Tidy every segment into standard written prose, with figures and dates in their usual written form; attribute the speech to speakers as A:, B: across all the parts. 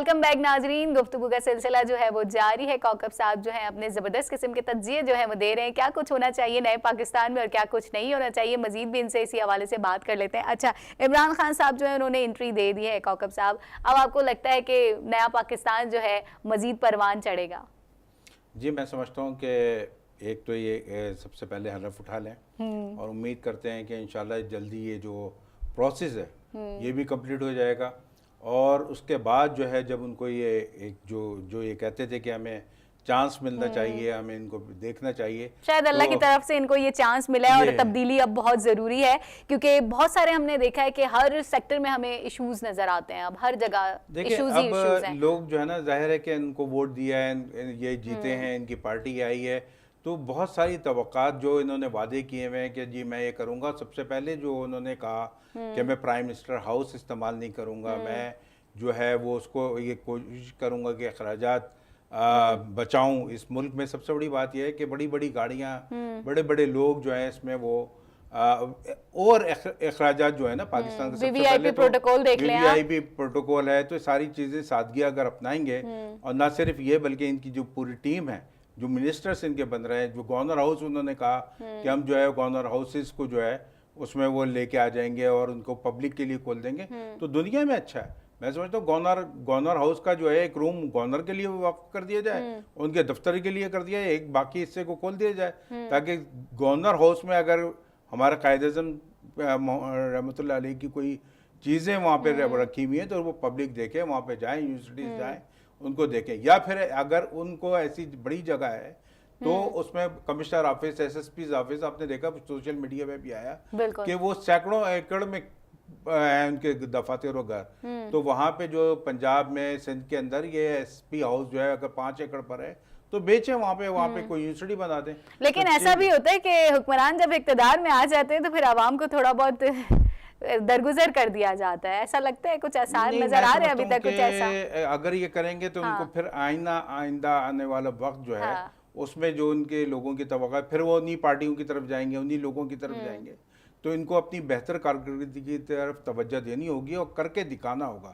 A: Welcome back नाजरीन। गुफ्तगू का सिलसिला जो है वो जारी है। कौकब साहब जो है अपने ज़बरदस्त किस्म के तज्जिए जो है वो दे रहे हैं, क्या कुछ होना चाहिए नए पाकिस्तान में और क्या कुछ नहीं होना चाहिए। मजीद भी इनसे इसी हवाले से बात कर लेते हैं। अच्छा, इमरान खान साहब जो है उन्होंने एंट्री दे दी है। कौकब साहब, अब आपको लगता है कि नया पाकिस्तान जो है मजीद परवान चढ़ेगा?
B: जी, मैं समझता हूँ कि एक तो ये सबसे पहले हलफ उठा लें और उम्मीद करते हैं कि इंशाल्लाह जल्दी ये जो प्रोसेस है ये भी कंप्लीट हो जाएगा। और उसके बाद जो है जब उनको ये एक जो ये कहते थे कि हमें चांस मिलना चाहिए, हमें इनको देखना चाहिए,
A: शायद अल्लाह की तरफ से इनको ये चांस मिला है और तब्दीली अब बहुत ज़रूरी है, क्योंकि बहुत सारे हमने देखा है कि हर सेक्टर में हमें इश्यूज नज़र आते हैं। अब हर जगह इश्यूज ही इश्यूज हैं।
B: लोग जो है ना, जाहिर है कि इनको वोट दिया है, ये जीते हैं, इनकी पार्टी आई है, तो बहुत सारी तवक्कात जो इन्होंने वादे किए हुए हैं कि जी मैं ये करूँगा। सबसे पहले जो उन्होंने कहा कि मैं प्राइम मिनिस्टर हाउस इस्तेमाल नहीं करूँगा, मैं जो है वो उसको ये कोशिश करूँगा कि अखराजात बचाऊं इस मुल्क में। सबसे बड़ी बात यह है कि बड़ी बड़ी गाड़ियाँ, बड़े बड़े लोग जो हैं इसमें वो और अखराजात जो है ना पाकिस्तान का, सबसे पहले तो
A: प्रोटोकॉल देख लें,
B: वीवीआईपी प्रोटोकॉल है, तो सारी चीज़ें सादगी अगर अपनाएंगे और ना सिर्फ ये बल्कि इनकी जो पूरी टीम है, जो मिनिस्टर्स इनके बन रहे हैं, जो गवर्नर हाउस उन्होंने कहा कि हम जो है गवर्नर हाउसेस को जो है उसमें वो लेके आ जाएंगे और उनको पब्लिक के लिए खोल देंगे, तो दुनिया में अच्छा है। मैं समझता हूँ गवर्नर हाउस का जो है एक रूम गवर्नर के लिए वक्फ कर दिया जाए, उनके दफ्तर के लिए कर दिया जाए, एक बाकी हिस्से को खोल दिया जाए, ताकि गवर्नर हाउस में अगर हमारा कायद-ए-आज़म रहमतुल्लाह अलैह की कोई चीज़ें वहाँ पे रखी हुई हैं तो वो पब्लिक देखे, वहाँ पे जाएँ, यूनिवर्सिटीज़ जाएँ, उनको देखें। या फिर अगर उनको ऐसी बड़ी जगह है तो उसमें कमिश्नर ऑफिस, एसएसपी ऑफिस, आपने देखा सोशल मीडिया में भी आया कि वो सैकड़ों एकड़ में है उनके दफातर और घर, तो वहाँ पे जो पंजाब में सिंध के अंदर ये एसपी हाउस जो है अगर 5 एकड़ पर है तो बेचें, वहाँ पे कोई यूनिवर्सिटी बना दें।
A: लेकिन
B: तो
A: ऐसा भी होता है कि हुक्मरान जब इक़्तिदार में आ जाते हैं तो फिर आवाम को थोड़ा बहुत दरगुजर कर दिया जाता है। ऐसा लगता है कुछ आसार नजर आ रहे हैं अभी तक कुछ ऐसा?
B: अगर ये करेंगे तो उनको फिर आइंदा आने वाला वक्त जो है उसमें जो उनके लोगों की तवक्को, फिर वो उन्हीं पार्टियों की तरफ जाएंगे, उन्हीं लोगों की तरफ जाएंगे। तो इनको अपनी बेहतर कारकर्दगी की तरफ तवज्जो देनी होगी और करके दिखाना होगा।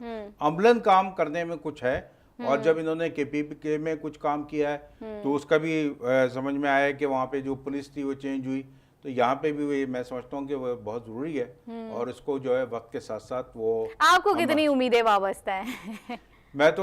B: अमलन काम करने में कुछ है, और जब इन्होंने केपीके में कुछ काम किया है तो उसका भी समझ में आया कि वहाँ पे जो पुलिस थी वो चेंज हुई, तो यहाँ पे भी मैं समझता हूँ कि वो बहुत ज़रूरी है और इसको जो है वक्त के साथ साथ वो।
A: आपको कितनी उम्मीदें वाबस्ता हैं?
B: मैं तो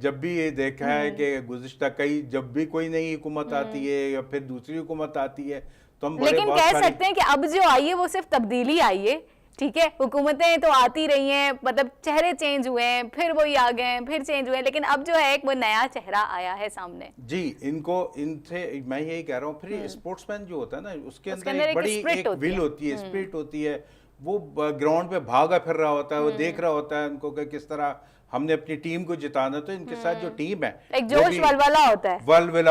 B: जब भी ये देखा है कि गुज़िश्ता जब भी कोई नई हुकूमत आती है या फिर दूसरी हुकूमत आती है तो हम
A: लेकिन कह सकते हैं कि अब जो आई है वो सिर्फ तब्दीली आई है। ठीक है, हुकूमतें तो आती रही हैं, मतलब चेहरे चेंज हुए हैं, फिर वही आ गए हैं, फिर चेंज हुए हैं, लेकिन अब जो है एक वो नया चेहरा आया है सामने।
B: जी, इनसे मैं यही कह रहा हूँ, फिर स्पोर्ट्समैन जो होता है ना उसके अंदर एक बड़ी एक विल होती है, स्पिरिट होती है। वो ग्राउंड पे भागा फिर रहा होता है, वो देख रहा होता है उनको कि किस तरह हमने अपनी टीम को जिताना। तो इनके साथ जो टीम है,
A: एक जोश वलवला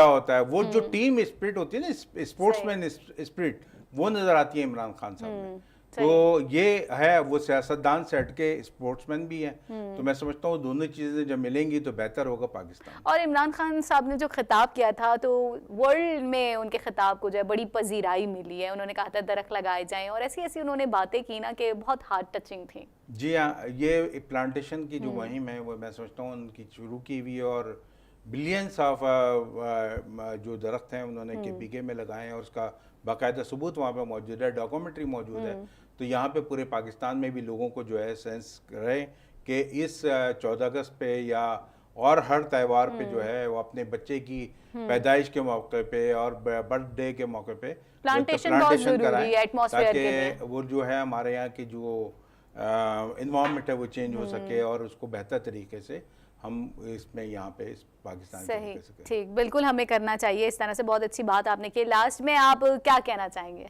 A: होता है,
B: वो जो टीम स्पिरिट होती है ना, स्पोर्ट्समैन स्पिरिट, वो नजर आती है इमरान खान साहब में। तो ये है, वो सियासतदान से हटके स्पोर्ट्समैन भी हैं। तो मैं समझता हूँ दोनों चीज़ें जब मिलेंगी तो बेहतर होगा पाकिस्तान।
A: और इमरान खान साहब ने जो खिताब किया था तो वर्ल्ड में उनके खिताब को जो है बड़ी पजीराई मिली है। उन्होंने कहा था दरख्त लगाए जाएं और ऐसी ऐसी उन्होंने बातें की ना कि बहुत हार्ट टचिंग थी।
B: जी हाँ, ये प्लांटेशन की जो मुहिम है वो मैं समझता हूँ उनकी शुरू की हुई है और बिलियंस ऑफ जो दरख्त हैं उन्होंने केपीके में लगाए हैं और उसका बाकायदा सबूत वहाँ पे मौजूद है, डॉक्यूमेंट्री मौजूद है। तो यहाँ पे पूरे पाकिस्तान में भी लोगों को जो है सेंस रहे कि इस 14 अगस्त पे या और हर त्यौहार पे जो है वो अपने बच्चे की पैदाइश के मौके पे और बर्थडे के मौके पे
A: प्लांटेशन कराएं,
B: ताकि वो जो है हमारे यहाँ की जो इन्वायरमेंट है वो चेंज हो सके और उसको बेहतर तरीके से हम इसमें यहाँ पे इस पाकिस्तान
A: सही, ठीक, बिल्कुल हमें करना चाहिए इस तरह से। बहुत अच्छी बात आपने की। लास्ट में आप क्या कहना चाहेंगे?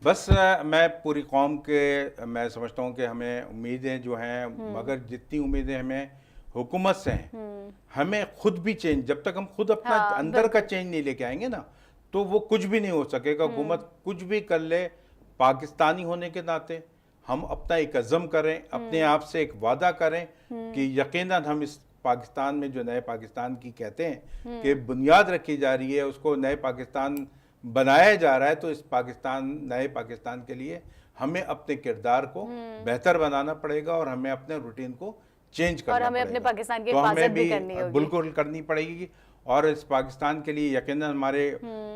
B: बस मैं पूरी कौम के मैं समझता हूँ कि हमें उम्मीदें जो हैं, मगर जितनी उम्मीदें हमें हुकूमत से हैं, हमें खुद भी चेंज, जब तक हम खुद अपना अंदर का चेंज नहीं लेके आएंगे ना तो वो कुछ भी नहीं हो सकेगा। हुकूमत कुछ भी कर ले, पाकिस्तानी होने के नाते हम अपना एक अज़म करें, अपने आप से एक वादा करें कि यकीनन हम इस पाकिस्तान में जो नए पाकिस्तान की कहते हैं कि बुनियाद रखी जा रही है, उसको नए पाकिस्तान बनाया जा रहा है। तो इस नए पाकिस्तान के लिए हमें अपने किरदार को बेहतर बनाना पड़ेगा और हमें अपने रूटीन को चेंज करना
A: और हमें अपने
B: पड़ेगा।
A: पाकिस्तान की
B: तो हमें
A: हिफाजत भी करनी होगी।
B: बिल्कुल करनी पड़ेगी। और इस पाकिस्तान के लिए यकीनन हमारे,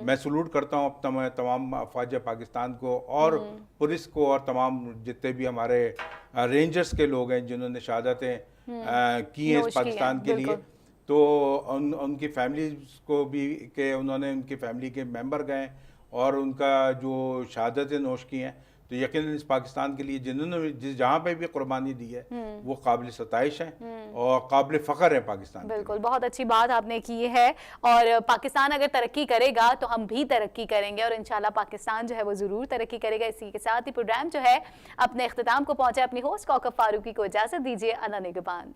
B: मैं सलूट करता हूँ तमाम अफवाज पाकिस्तान को और पुलिस को और तमाम जितने भी हमारे रेंजर्स के लोग हैं जिन्होंने शहादतें की हैं इस
A: नोश की हैं,
B: पाकिस्तान के लिए।
A: बिल्कुल।
B: तो उनकी फैमिलीज को भी के उन्होंने उनकी फैमिली के मेंबर गए और उनका जो शहादतें नोश की हैं, तो यकीनन इस पाकिस्तान के लिए जिन्होंने जिस जहाँ पे भी कुर्बानी दी है वो काबिल सताइश है और काबिल फ़ख्र है पाकिस्तान के लिए।
A: बिल्कुल, बहुत अच्छी बात आपने की है। और पाकिस्तान अगर तरक्की करेगा तो हम भी तरक्की करेंगे और इंशाल्लाह पाकिस्तान जो है वो ज़रूर तरक्की करेगा। इसी के साथ ही प्रोग्राम जो है अपने इख्तिताम को पहुंचा। अपनी होस्ट कौकब फारूकी को इजाज़त दीजिए। अल्लाह निगहबान।